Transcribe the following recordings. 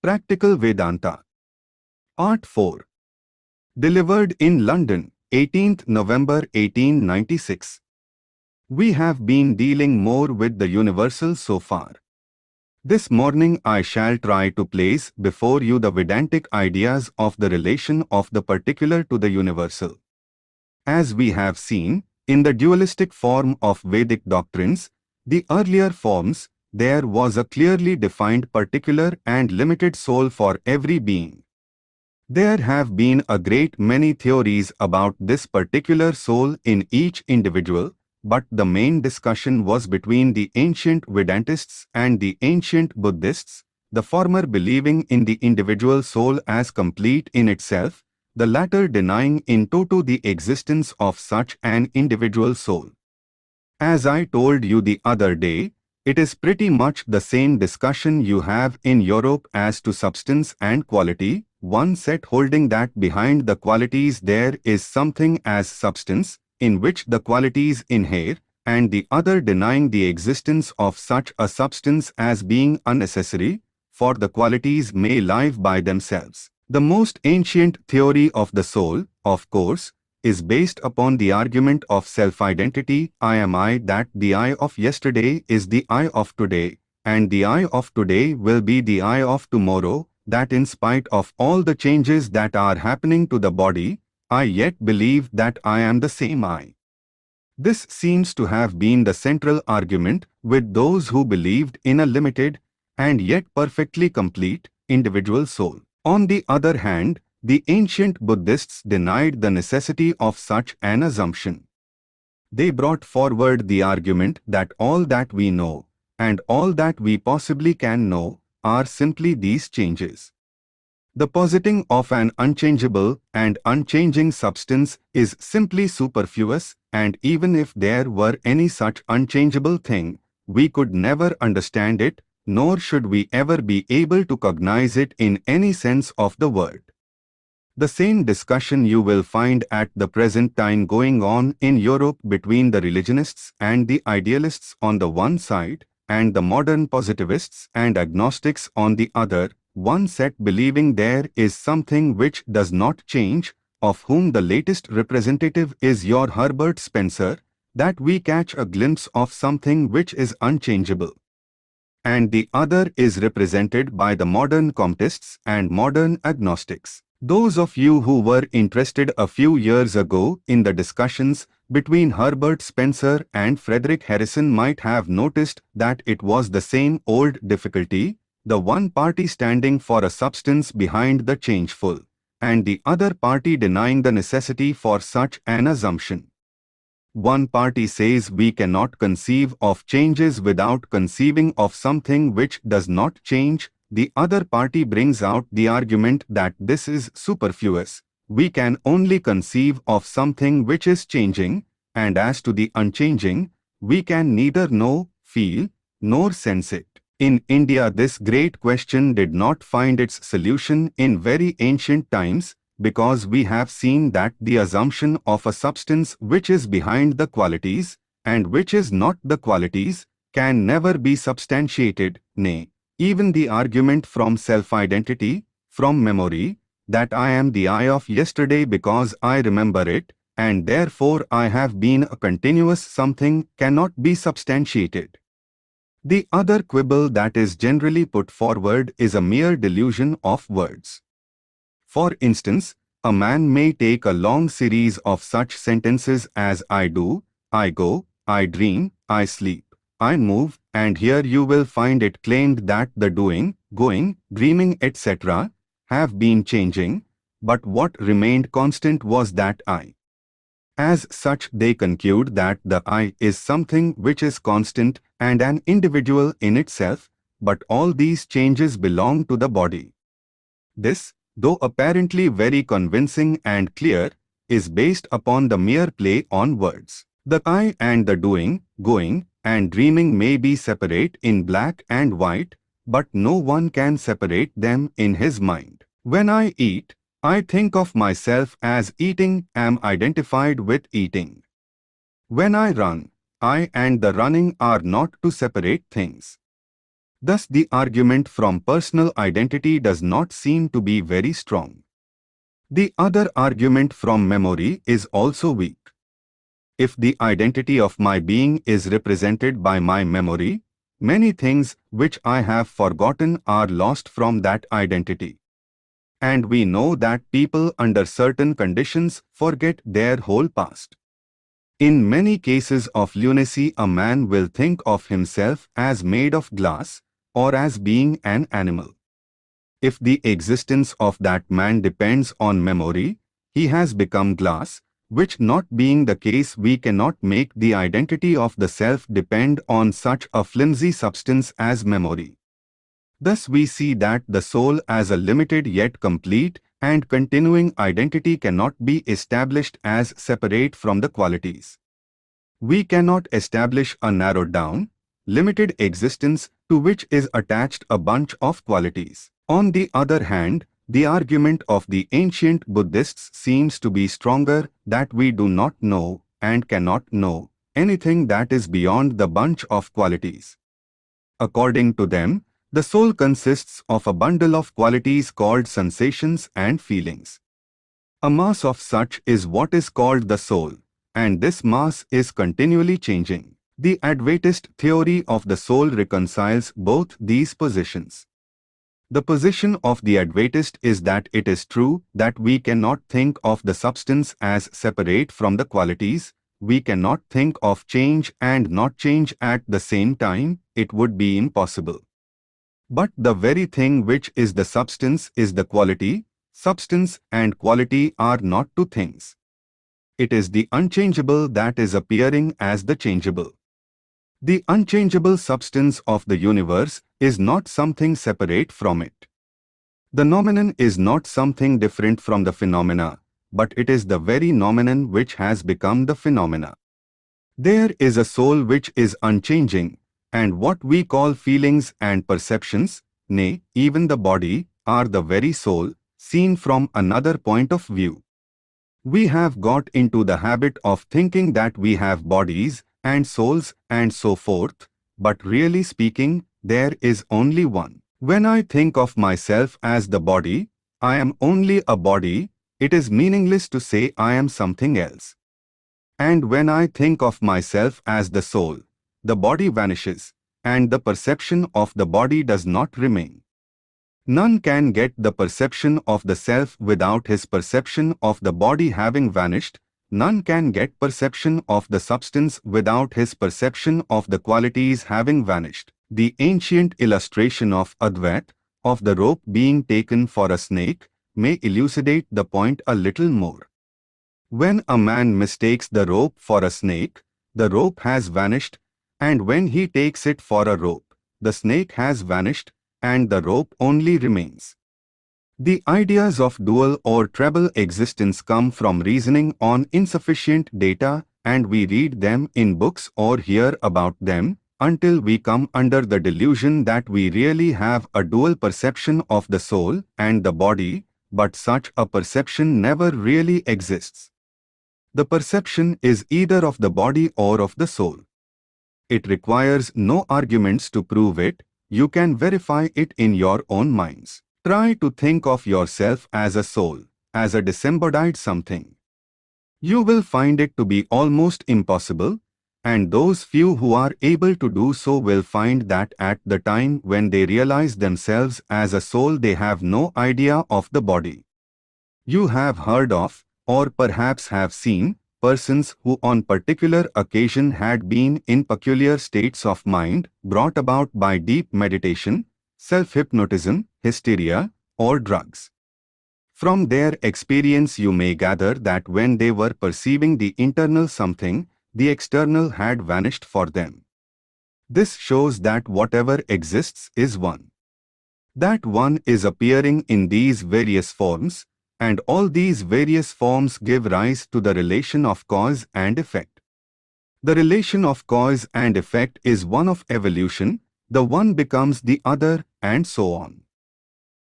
Practical Vedanta. Part 4. Delivered in London, 18th November 1896. We have been dealing more with the universal so far. This morning I shall try to place before you the Vedantic ideas of the relation of the particular to the universal. As we have seen, in the dualistic form of Vedic doctrines, the earlier forms, there was a clearly defined particular and limited soul for every being. There have been a great many theories about this particular soul in each individual, but the main discussion was between the ancient Vedantists and the ancient Buddhists, the former believing in the individual soul as complete in itself, the latter denying in toto the existence of such an individual soul. As I told you the other day, it is pretty much the same discussion you have in Europe as to substance and quality, one set holding that behind the qualities there is something as substance, in which the qualities inhere, and the other denying the existence of such a substance as being unnecessary, for the qualities may live by themselves. The most ancient theory of the soul, of course, is based upon the argument of self-identity, I am I, that the I of yesterday is the I of today, and the I of today will be the I of tomorrow, that in spite of all the changes that are happening to the body, I yet believe that I am the same I. This seems to have been the central argument with those who believed in a limited, and yet perfectly complete, individual soul. On the other hand, the ancient Buddhists denied the necessity of such an assumption. They brought forward the argument that all that we know, and all that we possibly can know, are simply these changes. The positing of an unchangeable and unchanging substance is simply superfluous, and even if there were any such unchangeable thing, we could never understand it, nor should we ever be able to cognize it in any sense of the word. The same discussion you will find at the present time going on in Europe between the religionists and the idealists on the one side, and the modern positivists and agnostics on the other, one set believing there is something which does not change, of whom the latest representative is your Herbert Spencer, that we catch a glimpse of something which is unchangeable. And the other is represented by the modern Comtists and modern agnostics. Those of you who were interested a few years ago in the discussions between Herbert Spencer and Frederick Harrison might have noticed that it was the same old difficulty, the one party standing for a substance behind the changeful, and the other party denying the necessity for such an assumption. One party says we cannot conceive of changes without conceiving of something which does not change. The other party brings out the argument that this is superfluous. We can only conceive of something which is changing, and as to the unchanging, we can neither know, feel, nor sense it. In India, this great question did not find its solution in very ancient times, because we have seen that the assumption of a substance which is behind the qualities, and which is not the qualities, can never be substantiated, nay, even the argument from self-identity, from memory, that I am the I of yesterday because I remember it, and therefore I have been a continuous something, cannot be substantiated. The other quibble that is generally put forward is a mere delusion of words. For instance, a man may take a long series of such sentences as I do, I go, I dream, I sleep, I move, and here you will find it claimed that the doing, going, dreaming, etc. have been changing, but what remained constant was that I. As such, they conclude that the I is something which is constant and an individual in itself, but all these changes belong to the body. This, though apparently very convincing and clear, is based upon the mere play on words. The I and the doing, going, and dreaming may be separate in black and white, but no one can separate them in his mind. When I eat, I think of myself as eating, am identified with eating. When I run, I and the running are not two separate things. Thus the argument from personal identity does not seem to be very strong. The other argument from memory is also weak. If the identity of my being is represented by my memory, many things which I have forgotten are lost from that identity. And we know that people under certain conditions forget their whole past. In many cases of lunacy, a man will think of himself as made of glass or as being an animal. If the existence of that man depends on memory, he has become glass, which not being the case, we cannot make the identity of the self depend on such a flimsy substance as memory. Thus we see that the soul as a limited yet complete and continuing identity cannot be established as separate from the qualities. We cannot establish a narrowed down, limited existence to which is attached a bunch of qualities. On the other hand, the argument of the ancient Buddhists seems to be stronger, that we do not know and cannot know anything that is beyond the bunch of qualities. According to them, the soul consists of a bundle of qualities called sensations and feelings. A mass of such is what is called the soul, and this mass is continually changing. The Advaitist theory of the soul reconciles both these positions. The position of the Advaitist is that it is true that we cannot think of the substance as separate from the qualities, we cannot think of change and not change at the same time, it would be impossible. But the very thing which is the substance is the quality. Substance and quality are not two things. It is the unchangeable that is appearing as the changeable. The unchangeable substance of the universe is not something separate from it. The noumenon is not something different from the phenomena, but it is the very noumenon which has become the phenomena. There is a soul which is unchanging, and what we call feelings and perceptions, nay, even the body, are the very soul, seen from another point of view. We have got into the habit of thinking that we have bodies and souls and so forth, but really speaking, there is only one. When I think of myself as the body, I am only a body. It is meaningless to say I am something else. And when I think of myself as the soul, the body vanishes, and the perception of the body does not remain. None can get the perception of the self without his perception of the body having vanished. None can get perception of the substance without his perception of the qualities having vanished. The ancient illustration of Advait, of the rope being taken for a snake, may elucidate the point a little more. When a man mistakes the rope for a snake, the rope has vanished, and when he takes it for a rope, the snake has vanished, and the rope only remains. The ideas of dual or treble existence come from reasoning on insufficient data, and we read them in books or hear about them, until we come under the delusion that we really have a dual perception of the soul and the body, but such a perception never really exists. The perception is either of the body or of the soul. It requires no arguments to prove it, you can verify it in your own minds. Try to think of yourself as a soul, as a disembodied something. You will find it to be almost impossible, and those few who are able to do so will find that at the time when they realize themselves as a soul, they have no idea of the body. You have heard of, or perhaps have seen, persons who on particular occasion had been in peculiar states of mind brought about by deep meditation, self-hypnotism, hysteria, or drugs. From their experience you may gather that when they were perceiving the internal something, the external had vanished for them. This shows that whatever exists is one. That one is appearing in these various forms, and all these various forms give rise to the relation of cause and effect. The relation of cause and effect is one of evolution, the one becomes the other, and so on.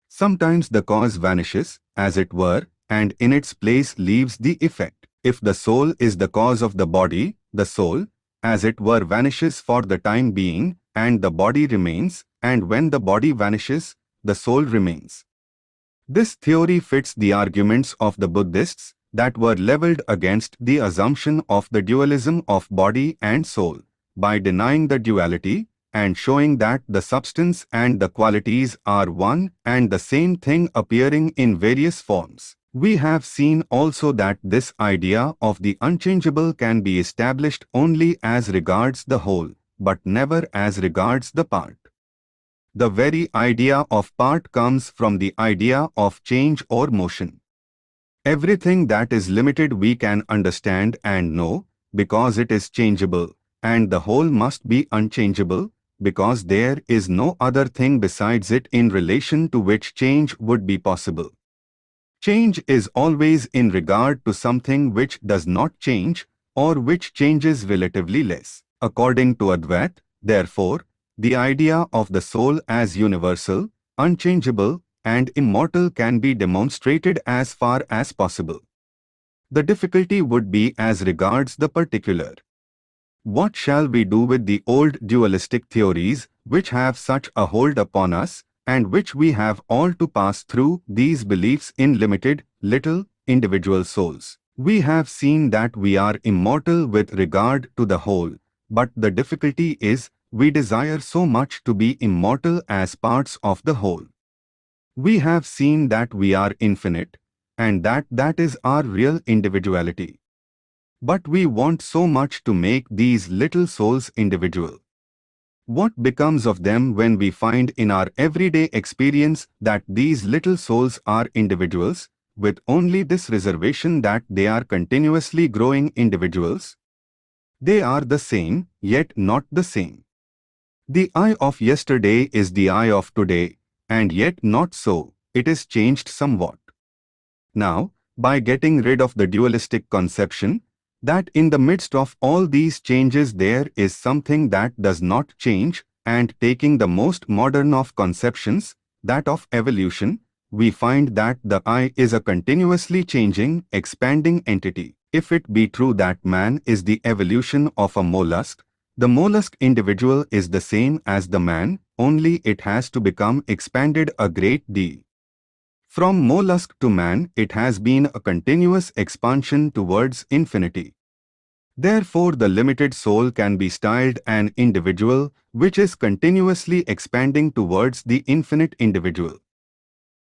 Sometimes the cause vanishes, as it were, and in its place leaves the effect. If the soul is the cause of the body, the soul, as it were, vanishes for the time being, and the body remains, and when the body vanishes, the soul remains. This theory fits the arguments of the Buddhists that were leveled against the assumption of the dualism of body and soul, by denying the duality and showing that the substance and the qualities are one and the same thing appearing in various forms. We have seen also that this idea of the unchangeable can be established only as regards the whole, but never as regards the part. The very idea of part comes from the idea of change or motion. Everything that is limited we can understand and know, because it is changeable, and the whole must be unchangeable, because there is no other thing besides it in relation to which change would be possible. Change is always in regard to something which does not change, or which changes relatively less. According to Advaita, therefore, the idea of the soul as universal, unchangeable, and immortal can be demonstrated as far as possible. The difficulty would be as regards the particular. What shall we do with the old dualistic theories which have such a hold upon us, and which we have all to pass through these beliefs in limited, little, individual souls? We have seen that we are immortal with regard to the whole, but the difficulty is, we desire so much to be immortal as parts of the whole. We have seen that we are infinite, and that is our real individuality. But we want so much to make these little souls individual. What becomes of them when we find in our everyday experience that these little souls are individuals, with only this reservation that they are continuously growing individuals? They are the same, yet not the same. The I of yesterday is the I of today, and yet not so, it is changed somewhat. Now, by getting rid of the dualistic conception, that in the midst of all these changes there is something that does not change, and taking the most modern of conceptions, that of evolution, we find that the I is a continuously changing, expanding entity. If it be true that man is the evolution of a mollusk, the mollusk individual is the same as the man, only it has to become expanded a great deal. From mollusk to man, it has been a continuous expansion towards infinity. Therefore, the limited soul can be styled an individual, which is continuously expanding towards the infinite individual.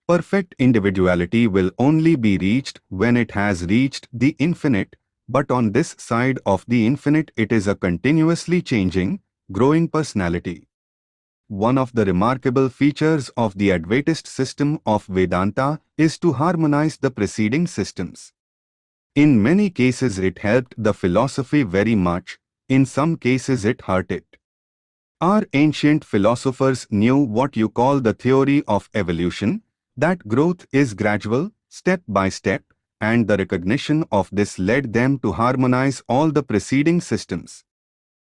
Perfect individuality will only be reached when it has reached the infinite, but on this side of the infinite it is a continuously changing, growing personality. One of the remarkable features of the Advaitist system of Vedanta is to harmonize the preceding systems. In many cases it helped the philosophy very much, in some cases it hurt it. Our ancient philosophers knew what you call the theory of evolution, that growth is gradual, step by step, and the recognition of this led them to harmonize all the preceding systems.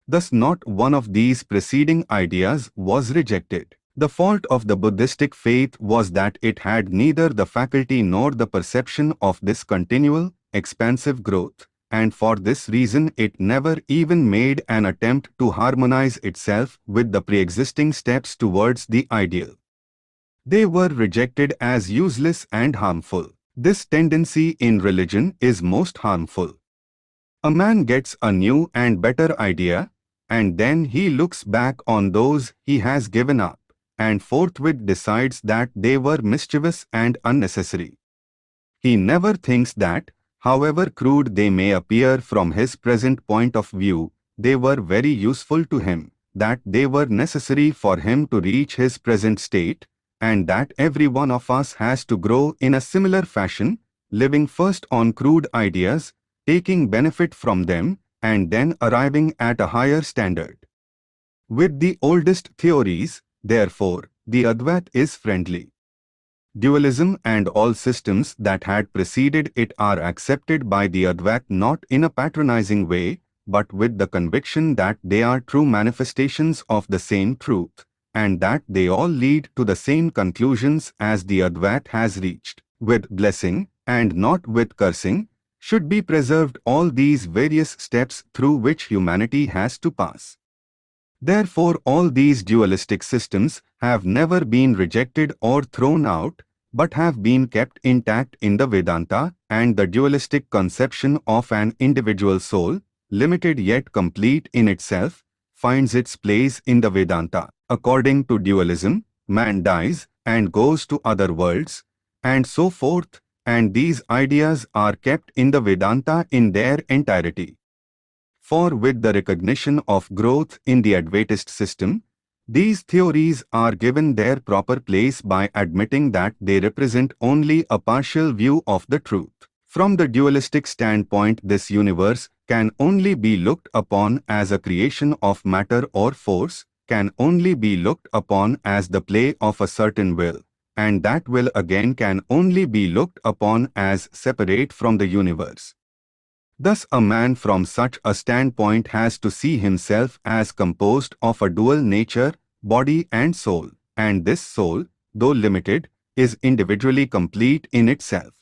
Thus not one of these preceding ideas was rejected. The fault of the Buddhistic faith was that it had neither the faculty nor the perception of this continual, expansive growth, and for this reason it never even made an attempt to harmonize itself with the pre-existing steps towards the ideal. They were rejected as useless and harmful. This tendency in religion is most harmful. A man gets a new and better idea, and then he looks back on those he has given up, and forthwith decides that they were mischievous and unnecessary. He never thinks that, however crude they may appear from his present point of view, they were very useful to him, that they were necessary for him to reach his present state, and that every one of us has to grow in a similar fashion, living first on crude ideas, taking benefit from them, and then arriving at a higher standard. With the oldest theories, therefore, the Advaita is friendly. Dualism and all systems that had preceded it are accepted by the Advaita not in a patronizing way, but with the conviction that they are true manifestations of the same truth, and that they all lead to the same conclusions as the Advaita has reached. With blessing, and not with cursing, should be preserved all these various steps through which humanity has to pass. Therefore, all these dualistic systems have never been rejected or thrown out, but have been kept intact in the Vedanta, and the dualistic conception of an individual soul, limited yet complete in itself, finds its place in the Vedanta. According to dualism, man dies and goes to other worlds, and so forth, and these ideas are kept in the Vedanta in their entirety. For with the recognition of growth in the Advaitist system, these theories are given their proper place by admitting that they represent only a partial view of the truth. From the dualistic standpoint, this universe can only be looked upon as a creation of matter or force, can only be looked upon as the play of a certain will, and that will again can only be looked upon as separate from the universe. Thus a man from such a standpoint has to see himself as composed of a dual nature, body and soul, and this soul, though limited, is individually complete in itself.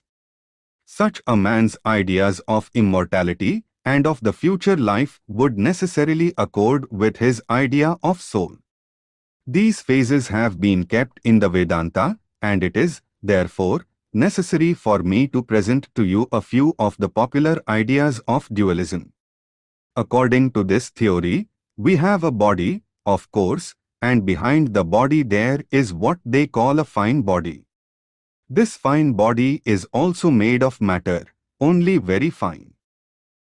Such a man's ideas of immortality and of the future life would necessarily accord with his idea of soul. These phases have been kept in the Vedanta, and it is, therefore, necessary for me to present to you a few of the popular ideas of dualism. According to this theory, we have a body, of course, and behind the body there is what they call a fine body. This fine body is also made of matter, only very fine.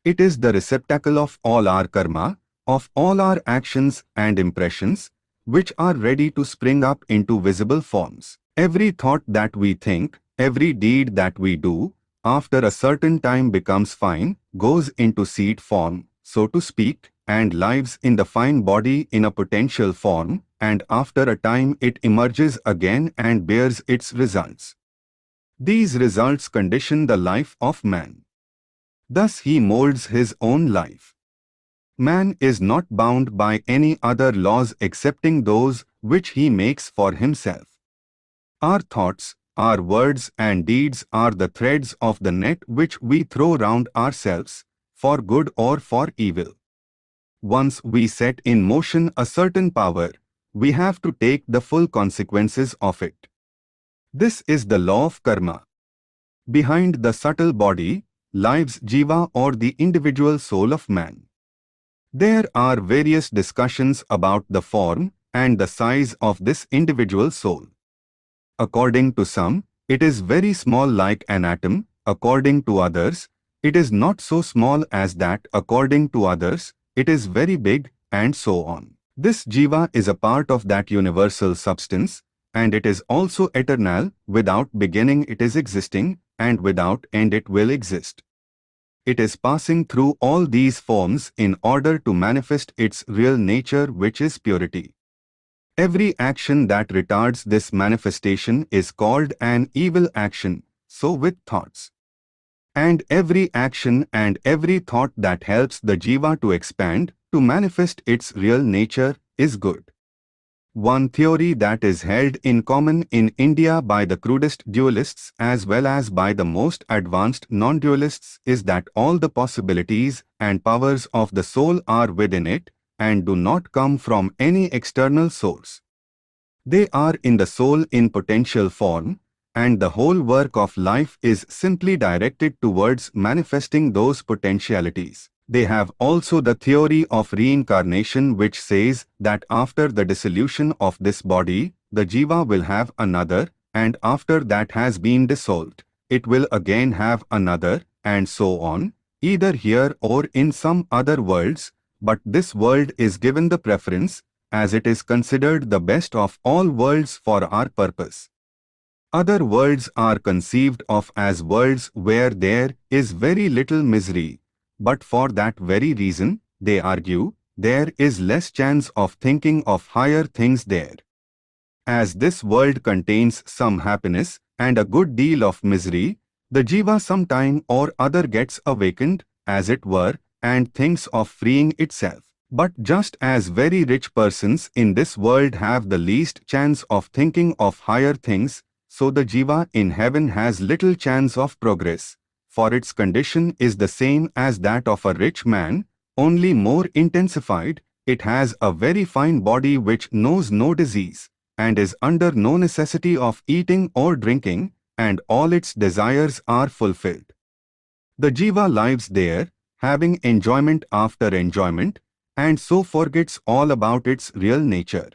It is the receptacle of all our karma, of all our actions and impressions, which are ready to spring up into visible forms. Every thought that we think, every deed that we do, after a certain time becomes fine, goes into seed form, so to speak, and lives in the fine body in a potential form, and after a time it emerges again and bears its results. These results condition the life of man. Thus he molds his own life. Man is not bound by any other laws excepting those which he makes for himself. Our thoughts, our words and deeds are the threads of the net which we throw round ourselves, for good or for evil. Once we set in motion a certain power, we have to take the full consequences of it. This is the law of karma. Behind the subtle body lives jiva or the individual soul of man. There are various discussions about the form and the size of this individual soul. According to some, it is very small like an atom, according to others, it is not so small as that, according to others, it is very big, and so on. This jiva is a part of that universal substance, and it is also eternal. Without beginning it is existing, and without end it will exist. It is passing through all these forms in order to manifest its real nature, which is purity. Every action that retards this manifestation is called an evil action, so with thoughts. And every action and every thought that helps the jiva to expand, to manifest its real nature, is good. One theory that is held in common in India by the crudest dualists as well as by the most advanced non-dualists is that all the possibilities and powers of the soul are within it and do not come from any external source. They are in the soul in potential form, and the whole work of life is simply directed towards manifesting those potentialities. They have also the theory of reincarnation, which says that after the dissolution of this body, the jiva will have another, and after that has been dissolved, it will again have another, and so on, either here or in some other worlds, but this world is given the preference, as it is considered the best of all worlds for our purpose. Other worlds are conceived of as worlds where there is very little misery, but for that very reason, they argue, there is less chance of thinking of higher things there. As this world contains some happiness and a good deal of misery, the jiva sometime or other gets awakened, as it were, and thinks of freeing itself. But just as very rich persons in this world have the least chance of thinking of higher things, so the jiva in heaven has little chance of progress, for its condition is the same as that of a rich man, only more intensified, It has a very fine body which knows no disease, and is under no necessity of eating or drinking, and all its desires are fulfilled. The jiva lives there, having enjoyment after enjoyment, and so forgets all about its real nature.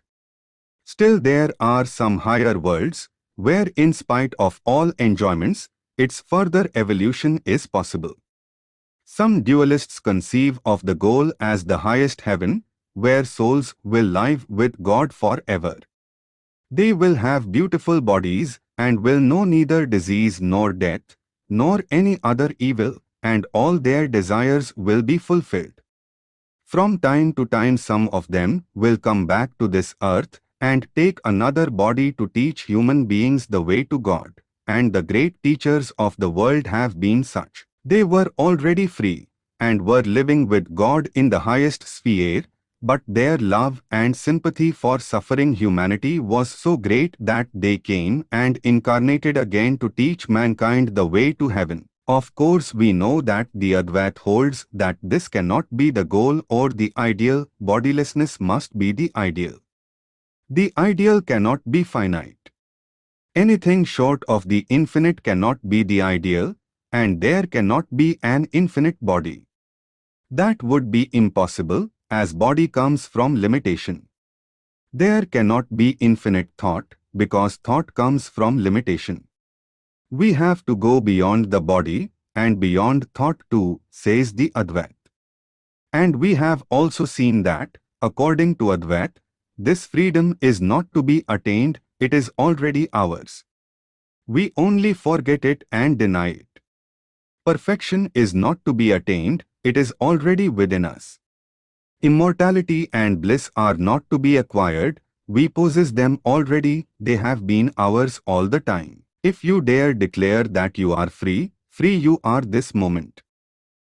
Still there are some higher worlds, where in spite of all enjoyments, its further evolution is possible. Some dualists conceive of the goal as the highest heaven, where souls will live with God forever. They will have beautiful bodies, and will know neither disease nor death, nor any other evil, and all their desires will be fulfilled. From time to time some of them will come back to this earth, and take another body to teach human beings the way to God, and the great teachers of the world have been such. They were already free, and were living with God in the highest sphere, but their love and sympathy for suffering humanity was so great that they came and incarnated again to teach mankind the way to heaven. Of course, we know that the Advait holds that this cannot be the goal or the ideal, bodilessness must be the ideal. The ideal cannot be finite. Anything short of the infinite cannot be the ideal, and there cannot be an infinite body. That would be impossible, as body comes from limitation. There cannot be infinite thought, because thought comes from limitation. We have to go beyond the body, and beyond thought too, says the Advait. And we have also seen that, according to Advait, this freedom is not to be attained, it is already ours. We only forget it and deny it. Perfection is not to be attained, it is already within us. Immortality and bliss are not to be acquired, we possess them already, they have been ours all the time. If you dare declare that you are free, free you are this moment.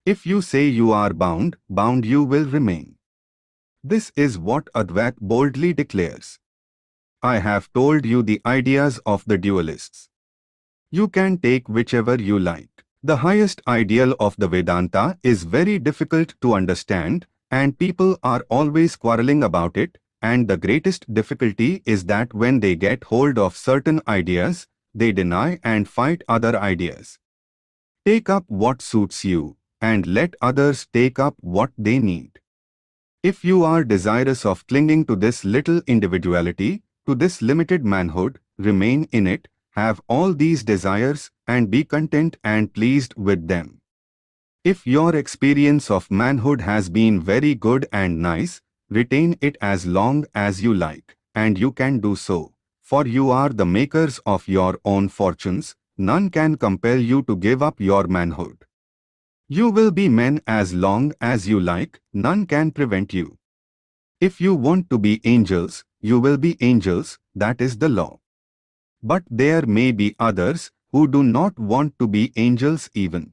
If you say you are bound, bound you will remain. This is what Advait boldly declares. I have told you the ideas of the dualists. You can take whichever you like. The highest ideal of the Vedanta is very difficult to understand, and people are always quarreling about it, and the greatest difficulty is that when they get hold of certain ideas, they deny and fight other ideas. Take up what suits you, and let others take up what they need. If you are desirous of clinging to this little individuality, to this limited manhood, remain in it, have all these desires, and be content and pleased with them. If your experience of manhood has been very good and nice, retain it as long as you like, and you can do so, for you are the makers of your own fortunes, none can compel you to give up your manhood. You will be men as long as you like, none can prevent you. If you want to be angels, you will be angels, that is the law. But there may be others who do not want to be angels even.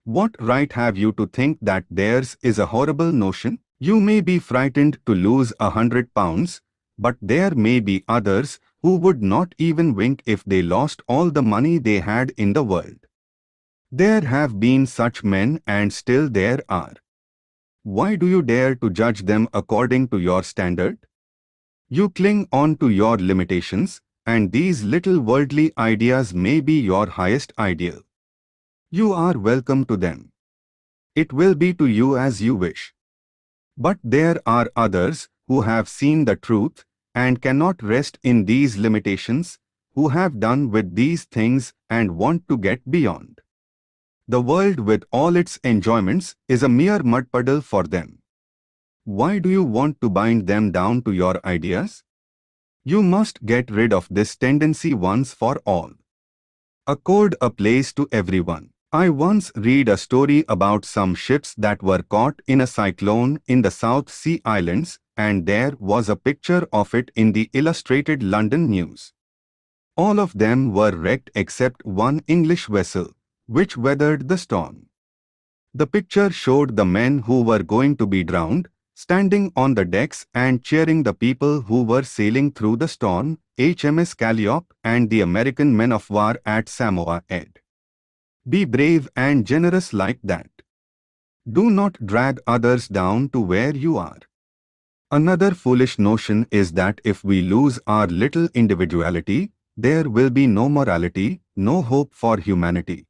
What right have you to think that theirs is a horrible notion? You may be frightened to lose 100 pounds, but there may be others who would not even wink if they lost all the money they had in the world. There have been such men and still there are. Why do you dare to judge them according to your standard? You cling on to your limitations, and these little worldly ideas may be your highest ideal. You are welcome to them. It will be to you as you wish. But there are others who have seen the truth and cannot rest in these limitations, who have done with these things and want to get beyond. The world with all its enjoyments is a mere mud puddle for them. Why do you want to bind them down to your ideas? You must get rid of this tendency once for all. Accord a place to everyone. I once read a story about some ships that were caught in a cyclone in the South Sea Islands, and there was a picture of it in the Illustrated London News. All of them were wrecked except one English vessel, which weathered the storm. The picture showed the men who were going to be drowned, standing on the decks and cheering the people who were sailing through the storm, HMS Calliope and the American men of war at Samoa Head. Be brave and generous like that. Do not drag others down to where you are. Another foolish notion is that if we lose our little individuality, there will be no morality, no hope for humanity.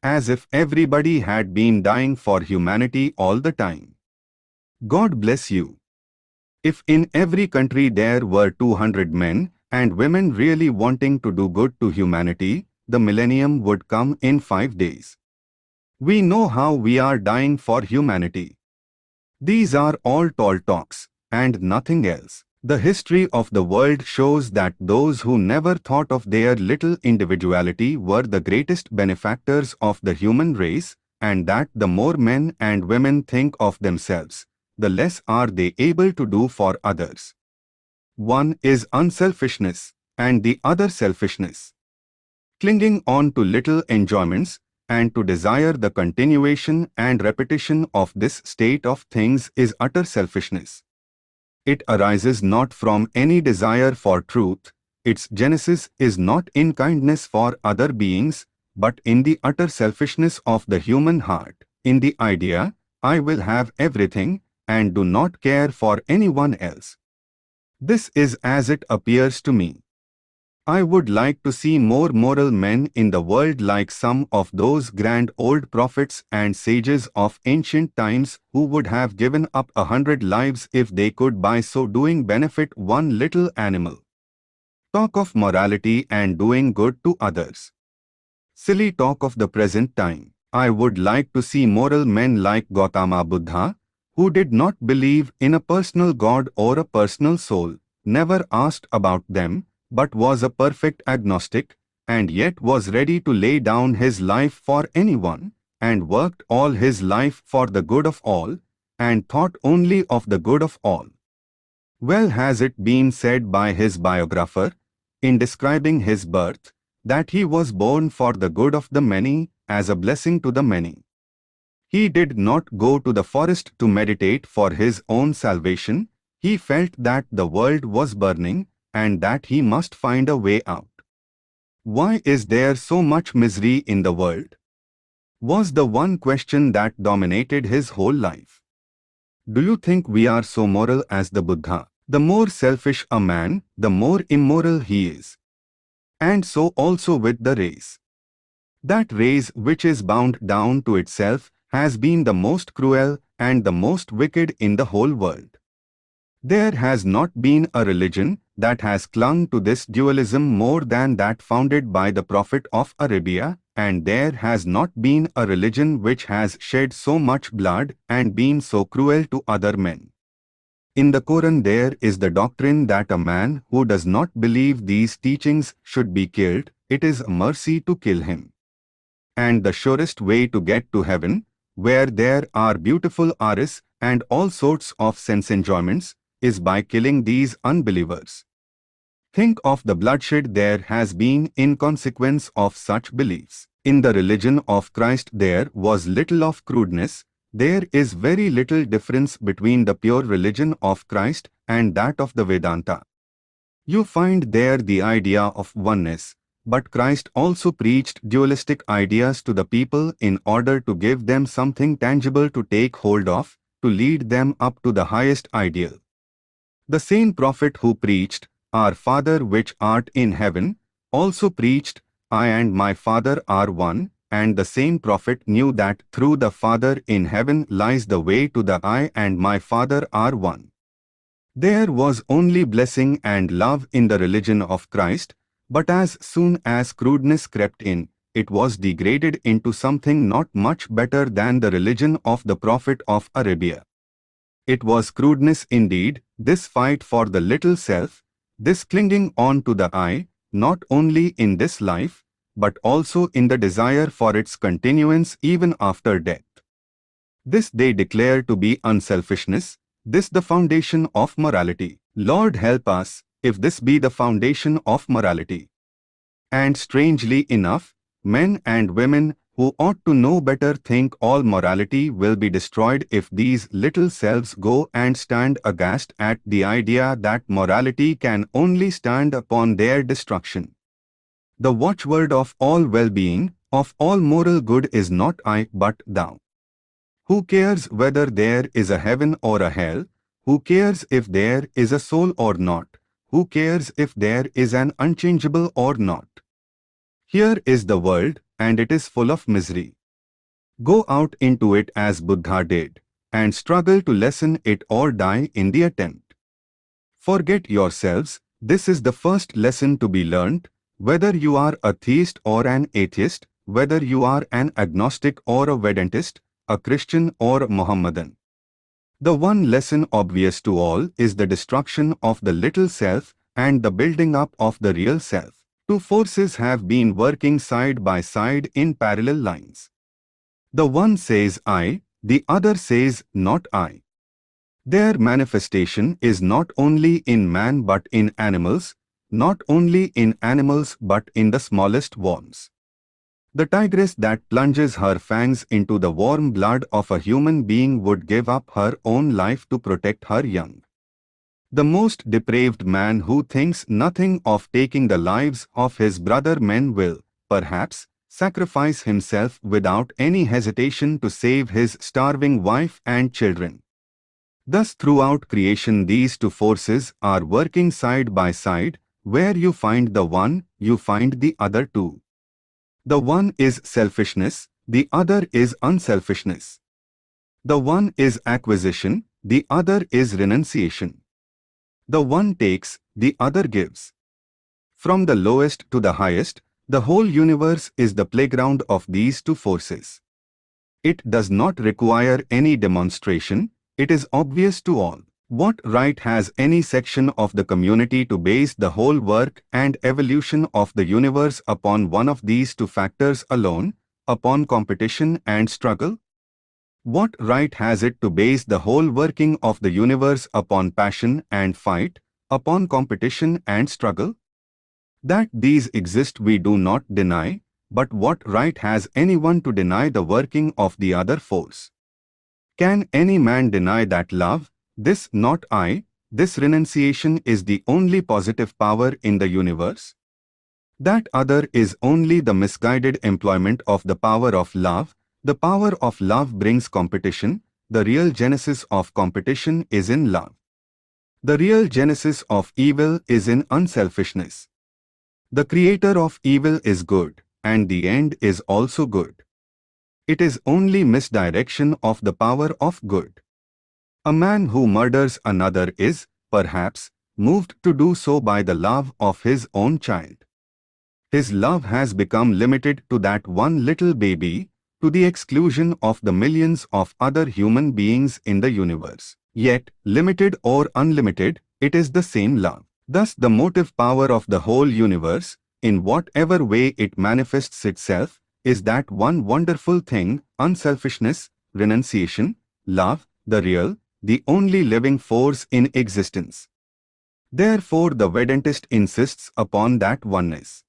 As if everybody had been dying for humanity all the time. God bless you. If in every country there were 200 men and women really wanting to do good to humanity, the millennium would come in 5 days. We know how we are dying for humanity. These are all tall talks, and nothing else. The history of the world shows that those who never thought of their little individuality were the greatest benefactors of the human race, and that the more men and women think of themselves, the less are they able to do for others. One is unselfishness, and the other selfishness. Clinging on to little enjoyments, and to desire the continuation and repetition of this state of things is utter selfishness. It arises not from any desire for truth, its genesis is not in kindness for other beings, but in the utter selfishness of the human heart, in the idea, I will have everything, and do not care for anyone else. This is as it appears to me. I would like to see more moral men in the world like some of those grand old prophets and sages of ancient times who would have given up 100 lives if they could by so doing benefit one little animal. Talk of morality and doing good to others. Silly talk of the present time. I would like to see moral men like Gautama Buddha, who did not believe in a personal God or a personal soul, never asked about them, but was a perfect agnostic, and yet was ready to lay down his life for anyone, and worked all his life for the good of all, and thought only of the good of all. Well has it been said by his biographer, in describing his birth, that he was born for the good of the many, as a blessing to the many. He did not go to the forest to meditate for his own salvation, he felt that the world was burning, and that he must find a way out. Why is there so much misery in the world? Was the one question that dominated his whole life. Do you think we are so moral as the Buddha? The more selfish a man, the more immoral he is. And so also with the race. That race which is bound down to itself has been the most cruel and the most wicked in the whole world. There has not been a religion that has clung to this dualism more than that founded by the Prophet of Arabia, and there has not been a religion which has shed so much blood and been so cruel to other men. In the Quran there is the doctrine that a man who does not believe these teachings should be killed, it is a mercy to kill him. And the surest way to get to heaven, where there are beautiful aris and all sorts of sense enjoyments, is by killing these unbelievers. Think of the bloodshed there has been in consequence of such beliefs. In the religion of Christ there was little of crudeness, there is very little difference between the pure religion of Christ and that of the Vedanta. You find there the idea of oneness, but Christ also preached dualistic ideas to the people in order to give them something tangible to take hold of, to lead them up to the highest ideal. The same prophet who preached, Our Father which art in heaven, also preached, I and my Father are one, and the same prophet knew that through the Father in heaven lies the way to the I and my Father are one. There was only blessing and love in the religion of Christ, but as soon as crudeness crept in, it was degraded into something not much better than the religion of the Prophet of Arabia. It was crudeness indeed, this fight for the little self, this clinging on to the I, not only in this life, but also in the desire for its continuance even after death. This they declare to be unselfishness, this the foundation of morality. Lord help us, if this be the foundation of morality. And strangely enough, men and women who ought to know better think all morality will be destroyed if these little selves go and stand aghast at the idea that morality can only stand upon their destruction. The watchword of all well-being, of all moral good is not I but thou. Who cares whether there is a heaven or a hell? Who cares if there is a soul or not? Who cares if there is an unchangeable or not? Here is the world, and it is full of misery. Go out into it as Buddha did, and struggle to lessen it or die in the attempt. Forget yourselves, this is the first lesson to be learnt, whether you are a theist or an atheist, whether you are an agnostic or a Vedantist, a Christian or a Mohammedan. The one lesson obvious to all is the destruction of the little self and the building up of the real self. Two forces have been working side by side in parallel lines. The one says I, the other says not I. Their manifestation is not only in man but in animals, not only in animals but in the smallest worms. The tigress that plunges her fangs into the warm blood of a human being would give up her own life to protect her young. The most depraved man who thinks nothing of taking the lives of his brother men will, perhaps, sacrifice himself without any hesitation to save his starving wife and children. Thus throughout creation these two forces are working side by side, where you find the one, you find the other too. The one is selfishness, the other is unselfishness. The one is acquisition, the other is renunciation. The one takes, the other gives. From the lowest to the highest, the whole universe is the playground of these two forces. It does not require any demonstration, it is obvious to all. What right has any section of the community to base the whole work and evolution of the universe upon one of these two factors alone, upon competition and struggle? What right has it to base the whole working of the universe upon passion and fight, upon competition and struggle? That these exist we do not deny, but what right has anyone to deny the working of the other force? Can any man deny that love, this not I, this renunciation is the only positive power in the universe? That other is only the misguided employment of the power of love. The power of love brings competition. The real genesis of competition is in love. The real genesis of evil is in unselfishness. The creator of evil is good, and the end is also good. It is only misdirection of the power of good. A man who murders another is, perhaps, moved to do so by the love of his own child. His love has become limited to that one little baby, to the exclusion of the millions of other human beings in the universe. Yet, limited or unlimited, it is the same love. Thus the motive power of the whole universe, in whatever way it manifests itself, is that one wonderful thing, unselfishness, renunciation, love, the real, the only living force in existence. Therefore the Vedantist insists upon that oneness.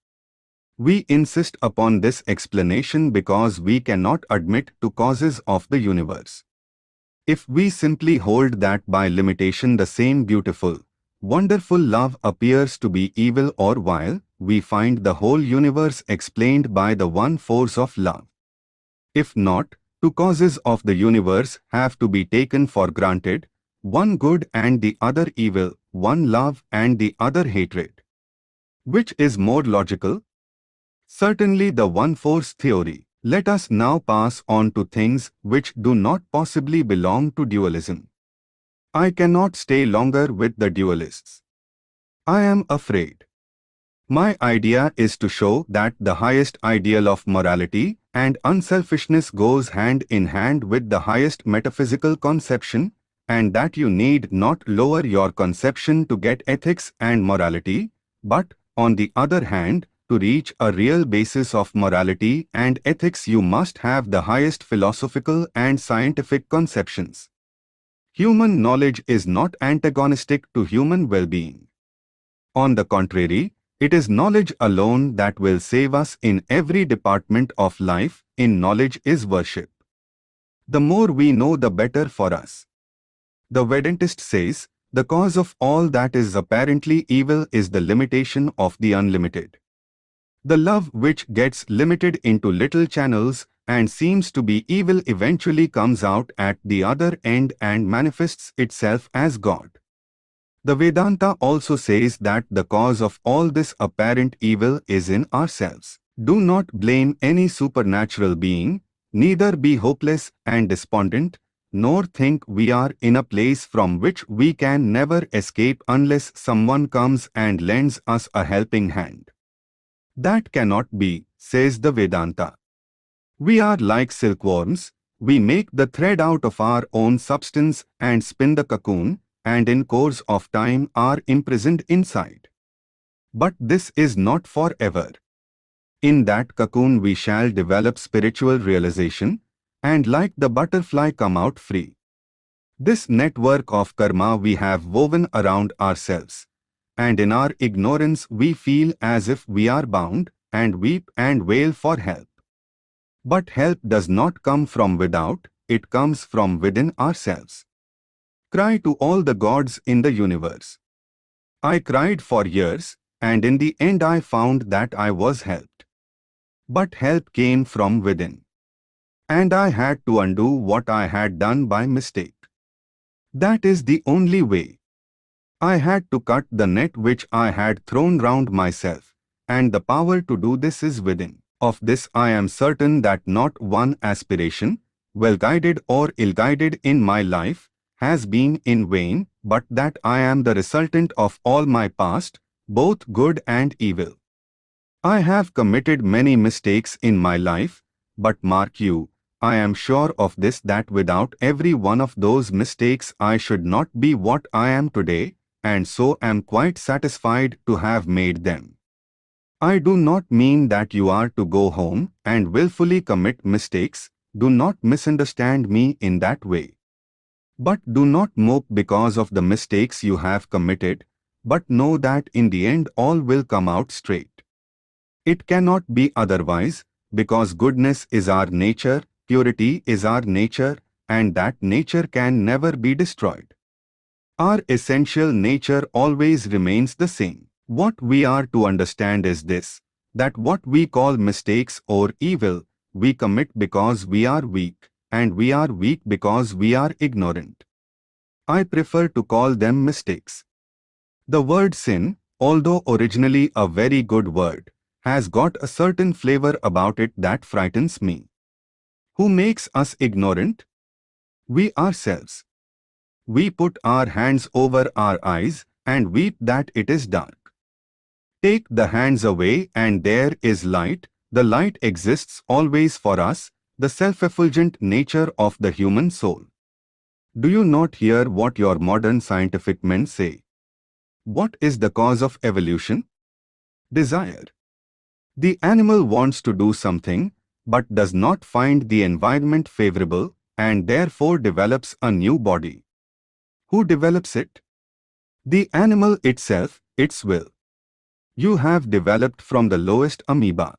We insist upon this explanation because we cannot admit to causes of the universe. If we simply hold that by limitation the same beautiful, wonderful love appears to be evil or vile, we find the whole universe explained by the one force of love. If not, two causes of the universe have to be taken for granted, one good and the other evil, one love and the other hatred. Which is more logical? Certainly the one force theory. Let us now pass on to things which do not possibly belong to dualism. I cannot stay longer with the dualists. I am afraid. My idea is to show that the highest ideal of morality and unselfishness goes hand in hand with the highest metaphysical conception, and that you need not lower your conception to get ethics and morality, but, on the other hand, to reach a real basis of morality and ethics you must have the highest philosophical and scientific conceptions. Human knowledge is not antagonistic to human well-being. On the contrary, it is knowledge alone that will save us in every department of life. In knowledge is worship. The more we know, the better for us. The Vedantist says, the cause of all that is apparently evil is the limitation of the unlimited. The love which gets limited into little channels and seems to be evil eventually comes out at the other end and manifests itself as God. The Vedanta also says that the cause of all this apparent evil is in ourselves. Do not blame any supernatural being, neither be hopeless and despondent, nor think we are in a place from which we can never escape unless someone comes and lends us a helping hand. That cannot be, says the Vedanta. We are like silkworms, we make the thread out of our own substance and spin the cocoon, and in course of time are imprisoned inside. But this is not forever. In that cocoon we shall develop spiritual realization, and like the butterfly come out free. This network of karma we have woven around ourselves, and in our ignorance we feel as if we are bound, and weep and wail for help. But help does not come from without, it comes from within ourselves. Cry to all the gods in the universe. I cried for years, and in the end I found that I was helped. But help came from within. And I had to undo what I had done by mistake. That is the only way. I had to cut the net which I had thrown round myself, and the power to do this is within. Of this I am certain that not one aspiration, well-guided or ill-guided in my life, has been in vain, but that I am the resultant of all my past, both good and evil. I have committed many mistakes in my life, but mark you, I am sure of this that without every one of those mistakes I should not be what I am today, and so am quite satisfied to have made them. I do not mean that you are to go home and willfully commit mistakes, do not misunderstand me in that way. But do not mope because of the mistakes you have committed, but know that in the end all will come out straight. It cannot be otherwise, because goodness is our nature, purity is our nature, and that nature can never be destroyed. Our essential nature always remains the same. What we are to understand is this, that what we call mistakes or evil, we commit because we are weak, and we are weak because we are ignorant. I prefer to call them mistakes. The word sin, although originally a very good word, has got a certain flavor about it that frightens me. Who makes us ignorant? We ourselves. We put our hands over our eyes and weep that it is dark. Take the hands away and there is light. The light exists always for us, the self-effulgent nature of the human soul. Do you not hear what your modern scientific men say? What is the cause of evolution? Desire. The animal wants to do something, but does not find the environment favorable, and therefore develops a new body. Who develops it? The animal itself, its will. You have developed from the lowest amoeba.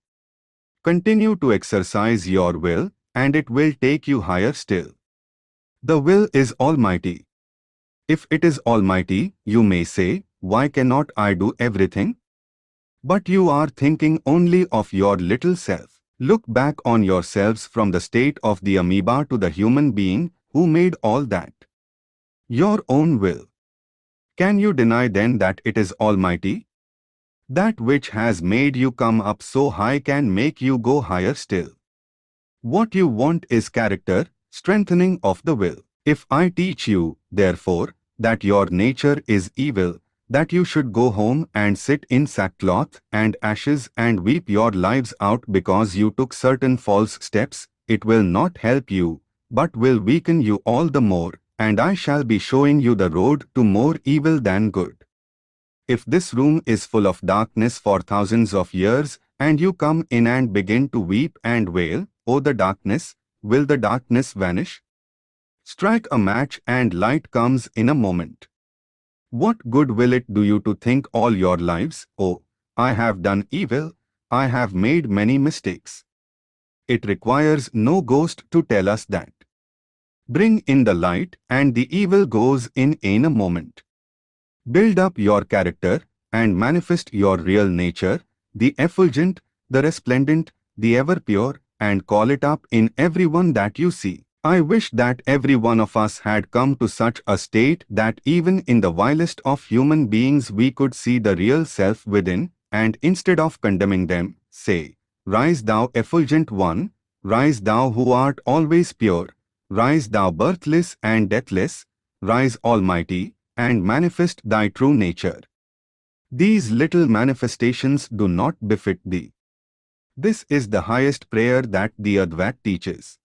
Continue to exercise your will, and it will take you higher still. The will is almighty. If it is almighty, you may say, why cannot I do everything? But you are thinking only of your little self. Look back on yourselves from the state of the amoeba to the human being who made all that. Your own will. Can you deny then that it is almighty? That which has made you come up so high can make you go higher still. What you want is character, strengthening of the will. If I teach you, therefore, that your nature is evil, that you should go home and sit in sackcloth and ashes and weep your lives out because you took certain false steps, it will not help you, but will weaken you all the more, and I shall be showing you the road to more evil than good. If this room is full of darkness for thousands of years, and you come in and begin to weep and wail, "Oh the darkness," will the darkness vanish? Strike a match and light comes in a moment. What good will it do you to think all your lives, "Oh, I have done evil, I have made many mistakes"? It requires no ghost to tell us that. Bring in the light and the evil goes in a moment. Build up your character and manifest your real nature, the effulgent, the resplendent, the ever pure, and call it up in everyone that you see. I wish that every one of us had come to such a state that even in the vilest of human beings we could see the real self within, and instead of condemning them, say, "Rise thou effulgent one, rise thou who art always pure, rise thou birthless and deathless, rise almighty, and manifest thy true nature." These little manifestations do not befit thee. This is the highest prayer that the Advaita teaches.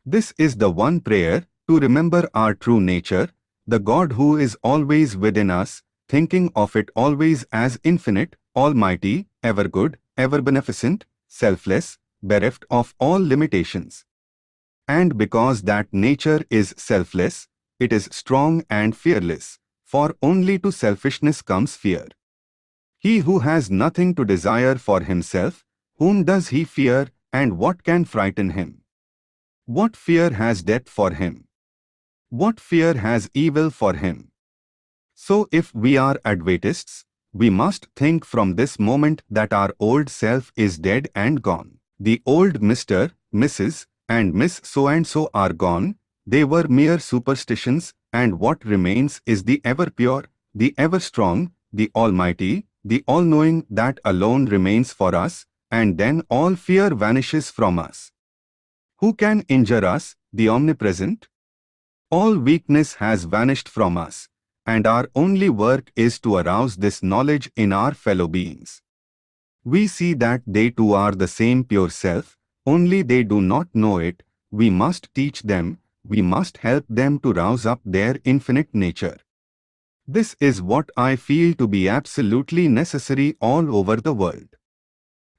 This is the one prayer to remember our true nature, the God who is always within us, thinking of it always as infinite, almighty, ever good, ever beneficent, selfless, bereft of all limitations. And because that nature is selfless, it is strong and fearless, for only to selfishness comes fear. He who has nothing to desire for himself, whom does he fear, and what can frighten him? What fear has death for him? What fear has evil for him? So if we are Advaitists, we must think from this moment that our old self is dead and gone. The old Mr., Mrs., and Miss so-and-so are gone. They were mere superstitions, and what remains is the ever-pure, the ever-strong, the almighty, the all-knowing that alone remains for us, and then all fear vanishes from us. Who can injure us, the omnipresent? All weakness has vanished from us, and our only work is to arouse this knowledge in our fellow beings. We see that they too are the same pure self, only they do not know it. We must teach them, we must help them to rouse up their infinite nature. This is what I feel to be absolutely necessary all over the world.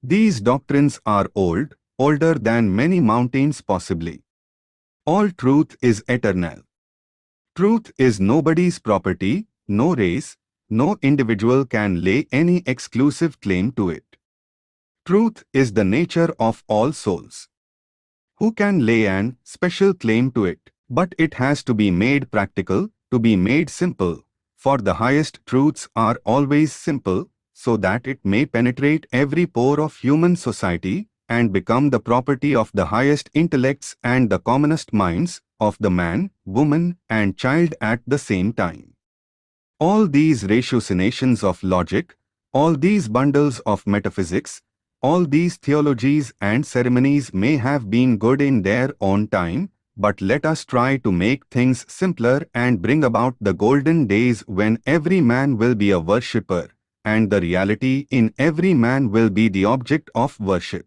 These doctrines are old, older than many mountains possibly. All truth is eternal. Truth is nobody's property, no race, no individual can lay any exclusive claim to it. Truth is the nature of all souls. Who can lay an special claim to it? But it has to be made practical, to be made simple, for the highest truths are always simple, so that it may penetrate every pore of human society and become the property of the highest intellects and the commonest minds of the man, woman, and child at the same time. All these ratiocinations of logic, all these bundles of metaphysics, all these theologies and ceremonies may have been good in their own time, but let us try to make things simpler and bring about the golden days when every man will be a worshipper, and the reality in every man will be the object of worship.